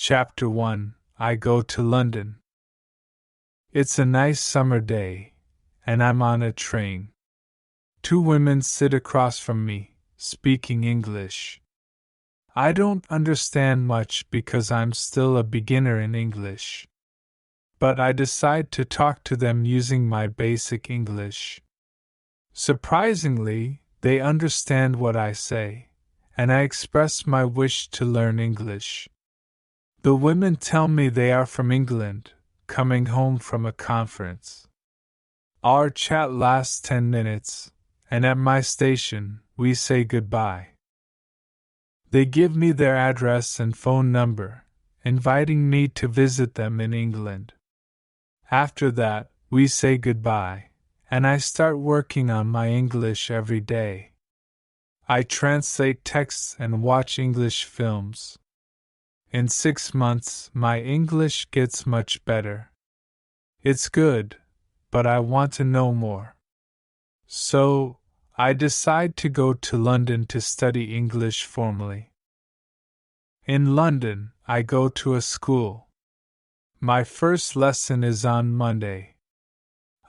Chapter 1 I Go to London. It's a nice summer day, and I'm on a train. Two women sit across from me, speaking English. I don't understand much because I'm still a beginner in English. But I decide to talk to them using my basic English. Surprisingly, they understand what I say, and I express my wish to learn English. The women tell me they are from England, coming home from a conference. Our chat lasts 10 minutes, and at my station, we say goodbye. They give me their address and phone number, inviting me to visit them in England. After that, we say goodbye, and I start working on my English every day. I translate texts and watch English films. In 6 months, my English gets much better. It's good, but I want to know more. So, I decide to go to London to study English formally. In London, I go to a school. My first lesson is on Monday.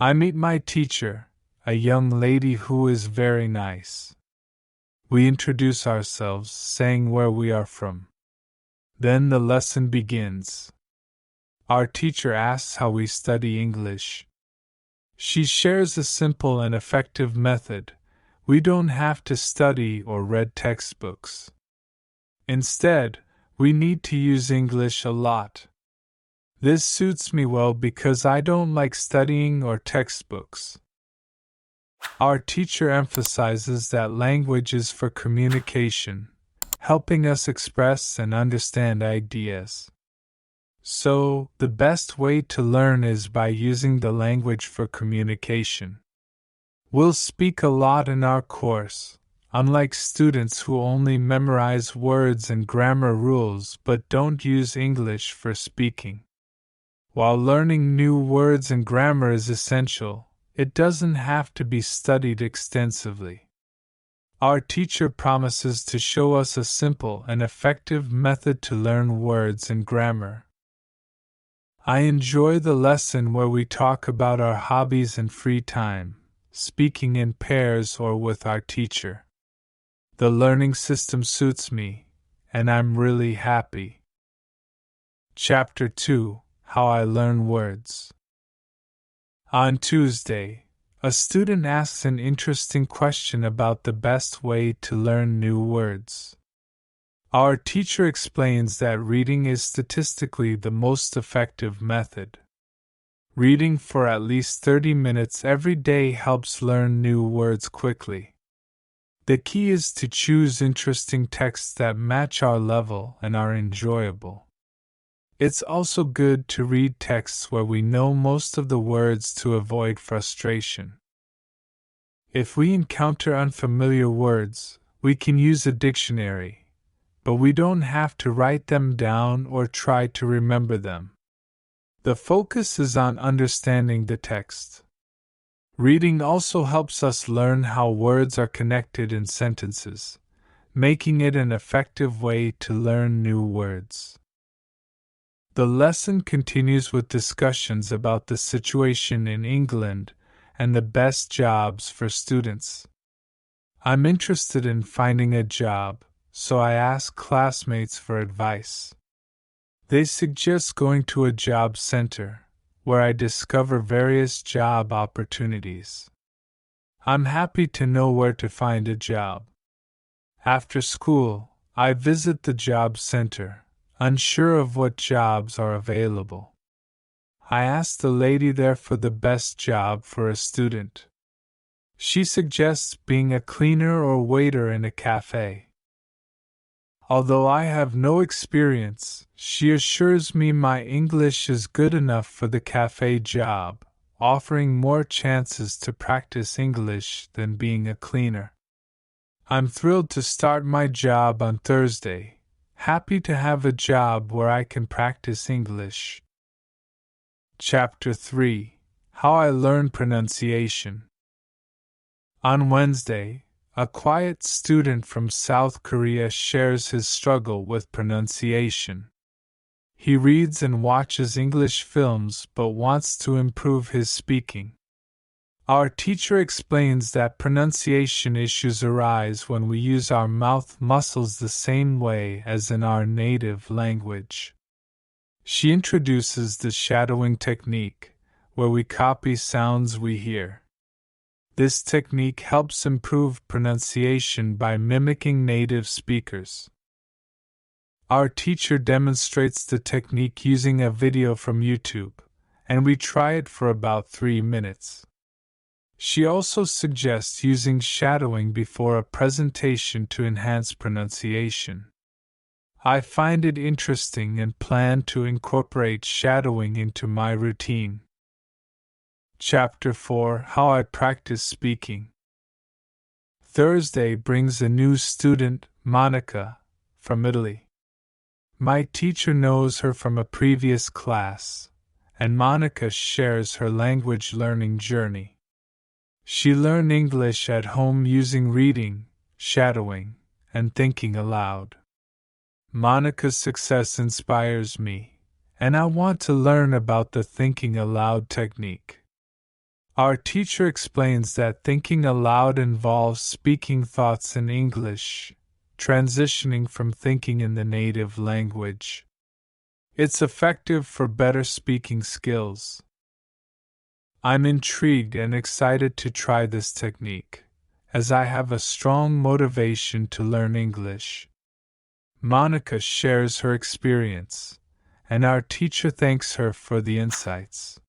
I meet my teacher, a young lady who is very nice. We introduce ourselves, saying where we are from. Then the lesson begins. Our teacher asks how we study English. She shares a simple and effective method. We don't have to study or read textbooks. Instead, we need to use English a lot. This suits me well because I don't like studying or textbooks. Our teacher emphasizes that language is for communication, helping us express and understand ideas. So, the best way to learn is by using the language for communication. We'll speak a lot in our course, unlike students who only memorize words and grammar rules but don't use English for speaking. While learning new words and grammar is essential, it doesn't have to be studied extensively. Our teacher promises to show us a simple and effective method to learn words and grammar. I enjoy the lesson where we talk about our hobbies and free time, speaking in pairs or with our teacher. The learning system suits me, and I'm really happy. Chapter 2 How I Learn Words. On Tuesday, a student asks an interesting question about the best way to learn new words. Our teacher explains that reading is statistically the most effective method. Reading for at least 30 minutes every day helps learn new words quickly. The key is to choose interesting texts that match our level and are enjoyable. It's also good to read texts where we know most of the words to avoid frustration. If we encounter unfamiliar words, we can use a dictionary, but we don't have to write them down or try to remember them. The focus is on understanding the text. Reading also helps us learn how words are connected in sentences, making it an effective way to learn new words. The lesson continues with discussions about the situation in England and the best jobs for students. I'm interested in finding a job, so I ask classmates for advice. They suggest going to a job center, where I discover various job opportunities. I'm happy to know where to find a job. After school, I visit the job center, unsure of what jobs are available. I ask the lady there for the best job for a student. She suggests being a cleaner or waiter in a cafe. Although I have no experience, she assures me my English is good enough for the cafe job, offering more chances to practice English than being a cleaner. I'm thrilled to start my job on Thursday, happy to have a job where I can practice English. Chapter 3 How I Learn Pronunciation. On Wednesday, a quiet student from South Korea shares his struggle with pronunciation. He reads and watches English films but wants to improve his speaking. Our teacher explains that pronunciation issues arise when we use our mouth muscles the same way as in our native language. She introduces the shadowing technique, where we copy sounds we hear. This technique helps improve pronunciation by mimicking native speakers. Our teacher demonstrates the technique using a video from YouTube, and we try it for about 3 minutes. She also suggests using shadowing before a presentation to enhance pronunciation. I find it interesting and plan to incorporate shadowing into my routine. Chapter 4: How I Practice Speaking. Thursday brings a new student, Monica, from Italy. My teacher knows her from a previous class, and Monica shares her language learning journey. She learned English at home using reading, shadowing, and thinking aloud. Monica's success inspires me, and I want to learn about the thinking aloud technique. Our teacher explains that thinking aloud involves speaking thoughts in English, transitioning from thinking in the native language. It's effective for better speaking skills. I'm intrigued and excited to try this technique, as I have a strong motivation to learn English. Monica shares her experience, and our teacher thanks her for the insights.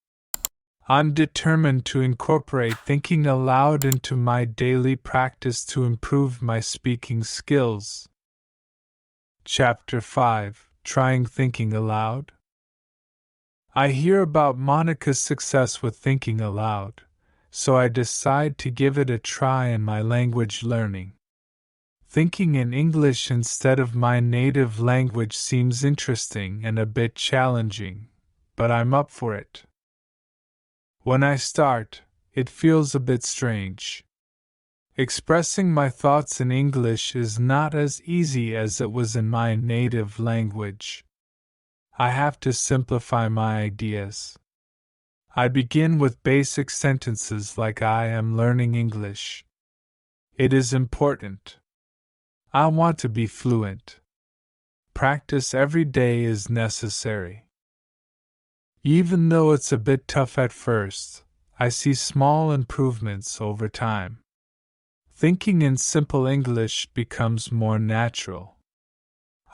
I'm determined to incorporate thinking aloud into my daily practice to improve my speaking skills. Chapter 5: Trying Thinking Aloud. I hear about Monica's success with thinking aloud, so I decide to give it a try in my language learning. Thinking in English instead of my native language seems interesting and a bit challenging, but I'm up for it. When I start, it feels a bit strange. Expressing my thoughts in English is not as easy as it was in my native language. I have to simplify my ideas. I begin with basic sentences like I am learning English. It is important. I want to be fluent. Practice every day is necessary. Even though it's a bit tough at first, I see small improvements over time. Thinking in simple English becomes more natural.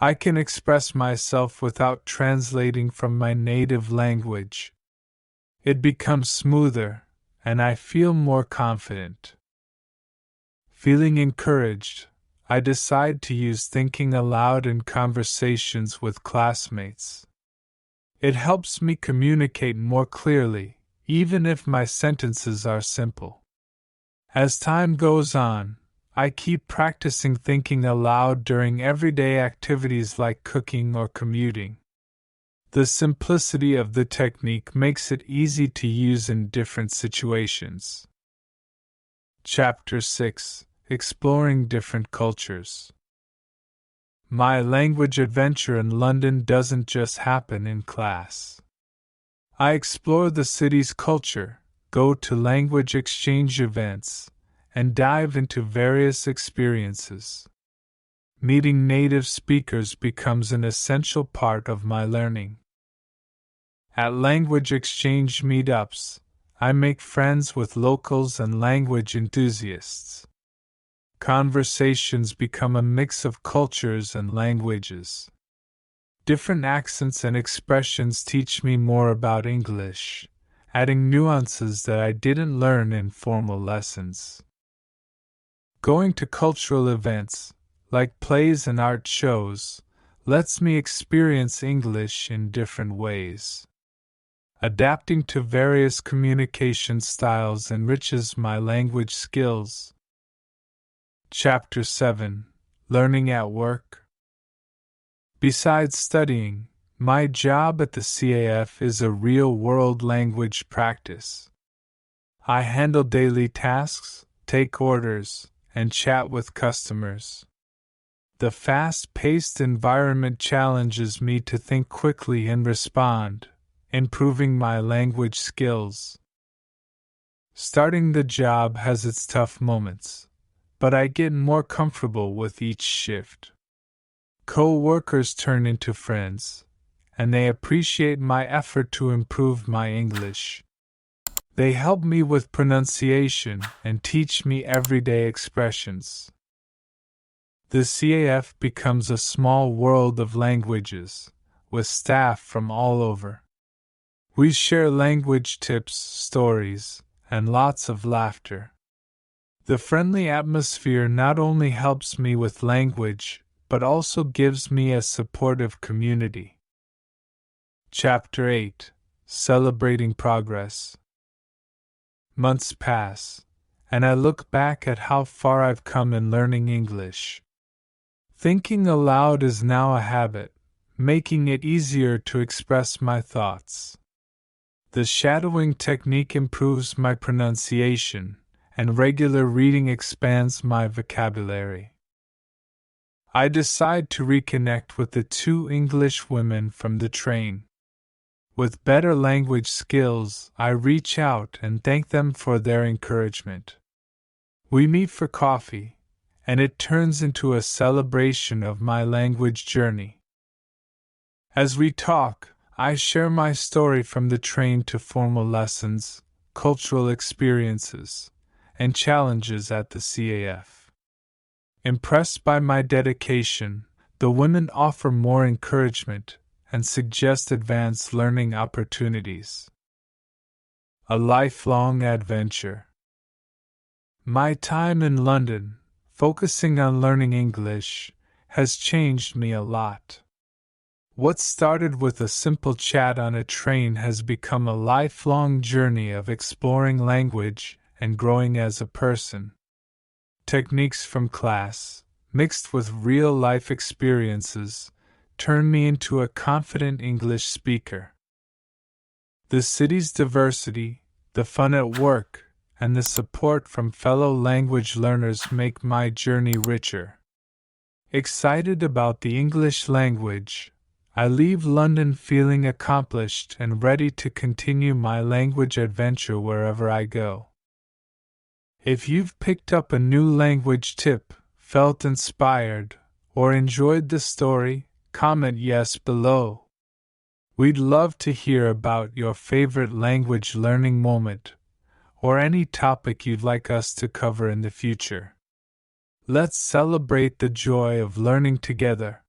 I can express myself without translating from my native language. It becomes smoother, and I feel more confident. Feeling encouraged, I decide to use thinking aloud in conversations with classmates. It helps me communicate more clearly, even if my sentences are simple. As time goes on, I keep practicing thinking aloud during everyday activities like cooking or commuting. The simplicity of the technique makes it easy to use in different situations. Chapter 6: Exploring Different Cultures. My language adventure in London doesn't just happen in class. I explore the city's culture, go to language exchange events, and dive into various experiences. Meeting native speakers becomes an essential part of my learning. At language exchange meetups, I make friends with locals and language enthusiasts. Conversations become a mix of cultures and languages. Different accents and expressions teach me more about English, adding nuances that I didn't learn in formal lessons. Going to cultural events, like plays and art shows, lets me experience English in different ways. Adapting to various communication styles enriches my language skills. Chapter 7: Learning at Work. Besides studying, my job at the CAF is a real-world language practice. I handle daily tasks, take orders, and chat with customers. The fast-paced environment challenges me to think quickly and respond, improving my language skills. Starting the job has its tough moments, but I get more comfortable with each shift. Co-workers turn into friends, and they appreciate my effort to improve my English. They help me with pronunciation and teach me everyday expressions. The CAF becomes a small world of languages, with staff from all over. We share language tips, stories, and lots of laughter. The friendly atmosphere not only helps me with language, but also gives me a supportive community. Chapter 8: Celebrating Progress. Months pass, and I look back at how far I've come in learning English. Thinking aloud is now a habit, making it easier to express my thoughts. The shadowing technique improves my pronunciation, and regular reading expands my vocabulary. I decide to reconnect with the two English women from the train. With better language skills, I reach out and thank them for their encouragement. We meet for coffee, and it turns into a celebration of my language journey. As we talk, I share my story from the train to formal lessons, cultural experiences, and challenges at the CAF. Impressed by my dedication, the women offer more encouragement and suggest advanced learning opportunities. A lifelong adventure. My time in London, focusing on learning English, has changed me a lot. What started with a simple chat on a train has become a lifelong journey of exploring language and growing as a person. Techniques from class, mixed with real-life experiences, turn me into a confident English speaker. The city's diversity, the fun at work, and the support from fellow language learners make my journey richer. Excited about the English language, I leave London feeling accomplished and ready to continue my language adventure wherever I go. If you've picked up a new language tip, felt inspired, or enjoyed the story, comment yes below. We'd love to hear about your favorite language learning moment, or any topic you'd like us to cover in the future. Let's celebrate the joy of learning together.